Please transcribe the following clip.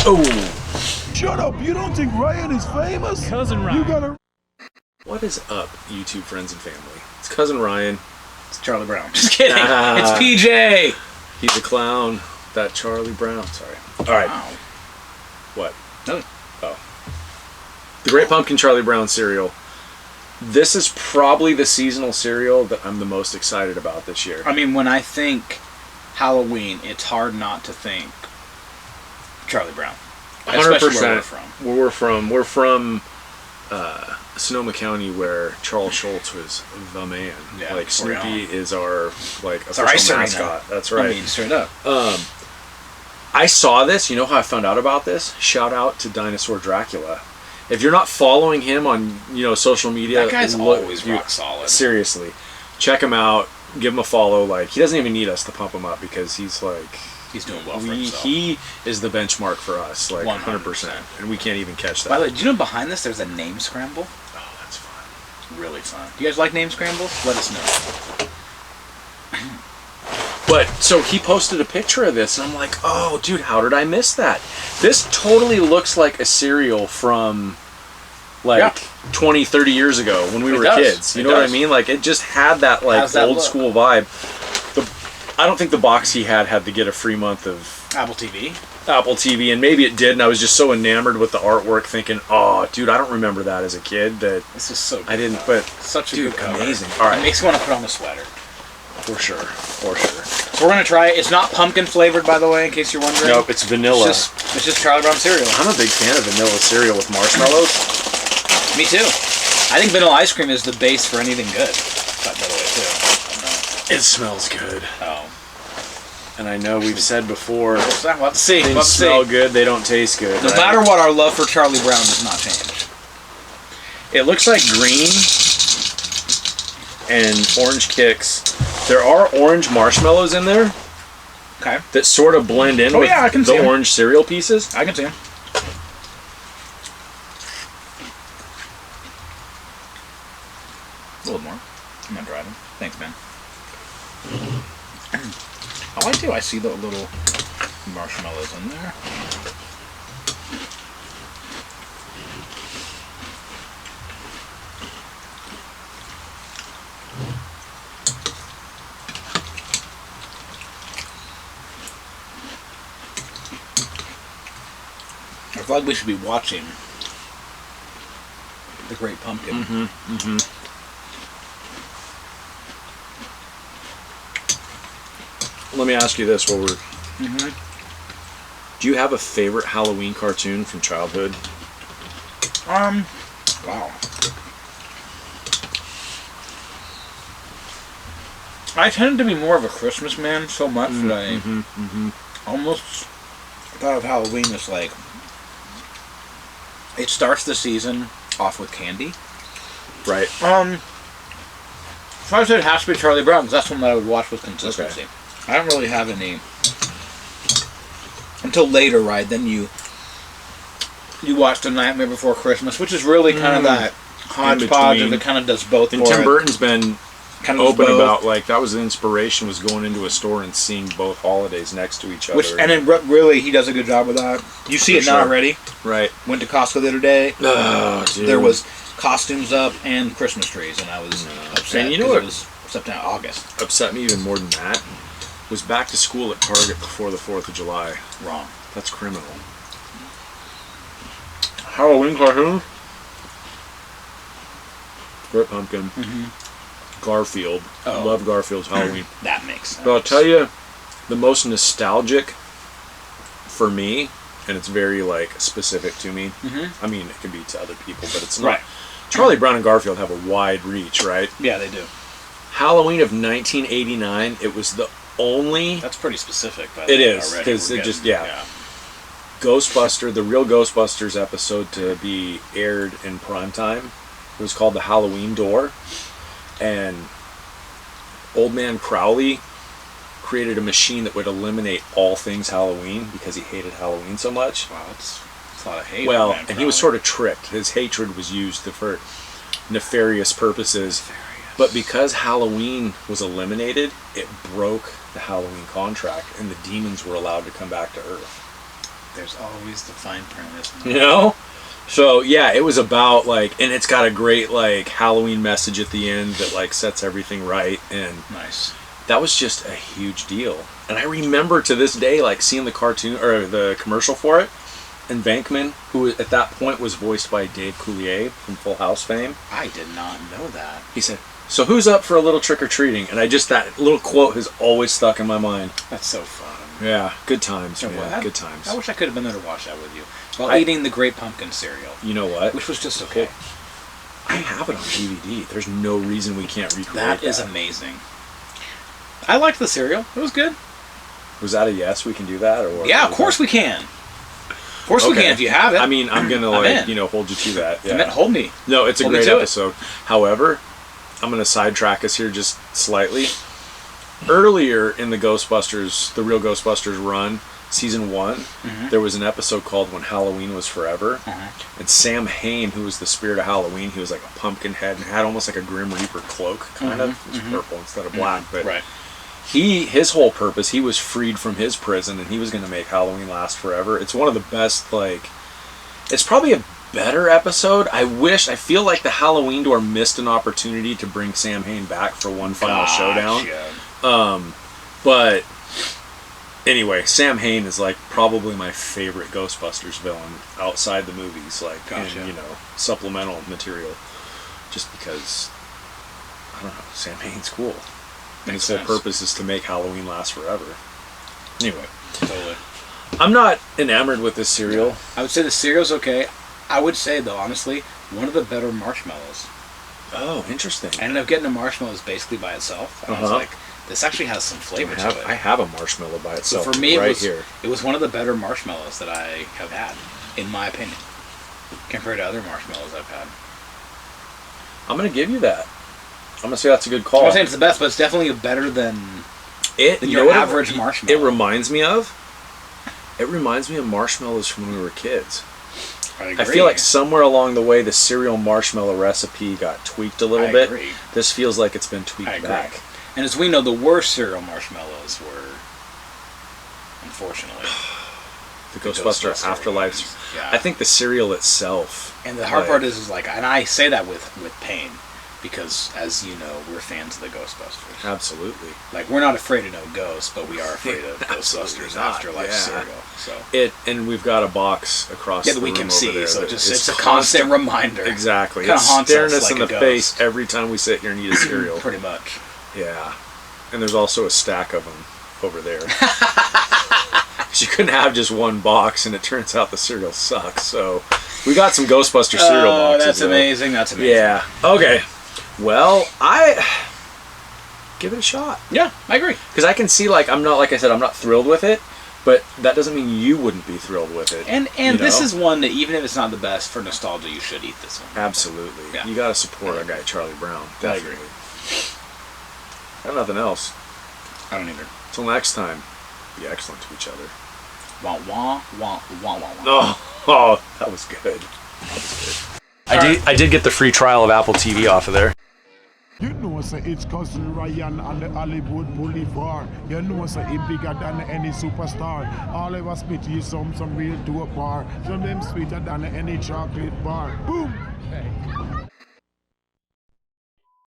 Oh! Shut up! You don't think Ryan is famous? Cousin Ryan. You gotta... What is up, YouTube friends and family? It's Cousin Ryan. It's Charlie Brown. Just kidding. It's PJ. He's a clown. That Charlie Brown. Sorry. All right. Wow. What? No. Oh. The Great Pumpkin Charlie Brown cereal. This is probably the seasonal cereal that I'm the most excited about this year. I mean, when I think Halloween, it's hard not to think Charlie Brown. 100%. Where we're from Sonoma County, where Charles Schultz was the man. Yeah, like Snoopy is our official mascot. That's I right. mean, straight up. I saw this. You know how I found out about this? Shout out to Dinosaur Dracula. If you're not following him on social media, That guy's always rock solid. Seriously, check him out. Give him a follow. Like, he doesn't even need us to pump him up because he's doing well for himself. He is the benchmark for us, like 100%, and we can't even catch that. By the way, do you know behind this there's a name scramble? Oh, that's fun. Really fun. Do you guys like name scrambles? Let us know. But, so he posted a picture of this, and I'm like, oh, dude, how did I miss that? This totally looks like a cereal from, 20, 30 years ago when we were kids. You know what I mean? Like, it just had that, old school vibe. I don't think the box he had to get a free month of Apple TV, and maybe it did, and I was just so enamored with the artwork thinking, oh, dude, I don't remember that as a kid. That this is so good. I didn't, but such a good cover. Amazing. All right. It makes me want to put on a sweater. For sure. So we're going to try it. It's not pumpkin flavored, by the way, in case you're wondering. Nope, it's vanilla. It's just Charlie Brown cereal. I'm a big fan of vanilla cereal with marshmallows. Me too. I think vanilla ice cream is the base for anything good. By the way, too. It smells good. Oh. And I know we've said before, We'll have to see. things smell good, they don't taste good. No matter what, our love for Charlie Brown does not change. It looks like green and orange kicks. There are orange marshmallows in there. Okay. That sort of blend in with I can see the 'em. orange cereal pieces. I can see them. A little more. I'm not driving. Thanks, man. Oh, I do. I see the little marshmallows in there. I feel like we should be watching The Great Pumpkin. Let me ask you this while we're... Do you have a favorite Halloween cartoon from childhood? Wow. I tended to be more of a Christmas man so much that I almost thought of Halloween as like, it starts the season off with candy. Right. So I said it has to be Charlie Brown because that's one that I would watch with consistency. Okay. I don't really have any until later, right? Then you watch The Nightmare Before Christmas, which is really kind of that hodgepodge that kind of does both. And Tim Burton's been kind of open about that was the inspiration, was going into a store and seeing both holidays next to each other. And then really he does a good job with that. You see it now already. Right. Went to Costco the other day. Oh, dude. There was costumes up and Christmas trees, and I was upset. And you know what? It was September, August. Upset me even more than that was back to school at Target before the 4th of July. Wrong. That's criminal. Halloween cartoon. Great Pumpkin. Garfield. I love Garfield's Halloween. That makes sense. But I'll tell you, the most nostalgic for me, and it's very specific to me. I mean, it can be to other people, but it's not. Right. Charlie Brown and Garfield have a wide reach, right? Yeah, they do. Halloween of 1989. It was the only. That's pretty specific. It is, because it just Ghostbuster, the real Ghostbusters episode to be aired in primetime. It was called The Halloween Door. And Old Man Crowley created a machine that would eliminate all things Halloween because he hated Halloween so much. Wow, that's a lot of hate. Well, and he was sort of tricked. His hatred was used for nefarious purposes. But because Halloween was eliminated, it broke the Halloween contract, and the demons were allowed to come back to Earth. There's always the fine print, isn't You know? So, yeah, it was about, like, and it's got a great, like, Halloween message at the end that, like, sets everything right, and Nice. that was just a huge deal. And I remember to this day, like, seeing the cartoon, or the commercial for it, and Venkman, who at that point was voiced by Dave Coulier from Full House fame. I did not know that. He said, "So who's up for a little trick-or-treating?" And that little quote has always stuck in my mind. That's so fun. Yeah, good times, man. Well, good times. I wish I could have been there to watch that with you. While eating the Great Pumpkin cereal. You know what? Which was just okay. I have it on DVD. There's no reason we can't recreate that. That is amazing. I liked the cereal. It was good. Was that a yes? We can do that? Or yeah, of course we can. Of course we can if you have it. I mean, I'm going to, hold you to that. Yeah. Hold me. No, it's a great episode. However, I'm going to sidetrack us here just slightly. Earlier in the Ghostbusters, the Real Ghostbusters run, Season 1, there was an episode called When Halloween Was Forever. And Sam Hain, who was the spirit of Halloween, he was like a pumpkin head and had almost like a Grim Reaper cloak, kind of. It was purple instead of black. But his whole purpose, he was freed from his prison and he was going to make Halloween last forever. It's one of the best, like, it's probably a better episode. I feel like the Halloween Door missed an opportunity to bring Sam Hain back for one final showdown. But anyway, Sam Hain is like probably my favorite Ghostbusters villain outside the movies, like in, supplemental material. Just because I don't know, Sam Hain's cool. And his whole purpose is to make Halloween last forever. Anyway. Totally. I'm not enamored with this cereal. I would say the cereal's okay. I would say, though, honestly, one of the better marshmallows. Oh, interesting. I ended up getting a marshmallows basically by itself. And I was like, this actually has some flavor to it. I have a marshmallow by itself. So for me, it was one of the better marshmallows that I have had, in my opinion, compared to other marshmallows I've had. I'm going to give you that. I'm going to say that's a good call. I'm not saying it's the best, but it's definitely better than your average marshmallow. It reminds me of marshmallows from when we were kids. I feel like somewhere along the way the cereal marshmallow recipe got tweaked a little bit. Agree. This feels like it's been tweaked back. And as we know, the worst cereal marshmallows were, unfortunately, the Ghostbuster Afterlife. Yeah. I think the cereal itself. And the hard part is like, and I say that with pain, because as you know, we're fans of the Ghostbusters. Absolutely. Like, we're not afraid of no ghosts, but we are afraid of Ghostbusters Afterlife cereal. So and we've got a box across the room that we can see, there, so it's a constant reminder. Exactly. It's staring us in the face every time we sit here and eat a cereal. Pretty much. Yeah. And there's also a stack of them over there. Because you couldn't have just one box, and it turns out the cereal sucks. So we got some Ghostbuster cereal boxes. That's amazing. That's amazing. Yeah. Okay. Well, I give it a shot. Yeah, I agree. Because I can see, like I said, I'm not thrilled with it, but that doesn't mean you wouldn't be thrilled with it. And this is one that, even if it's not the best, for nostalgia, you should eat this one. Absolutely. Yeah. You got to support our guy Charlie Brown. Definitely. I agree. I have nothing else. I don't either. Until next time, be excellent to each other. Wah wah wah wah wah wah. Oh, that was good. I did get the free trial of Apple TV off of there. You know, sir, it's cousin Ryan on the Hollywood Boulevard. You know, sir, he bigger than any superstar. All I was spit is some real dope bar. Some of them sweeter than any chocolate bar. Boom! Hey.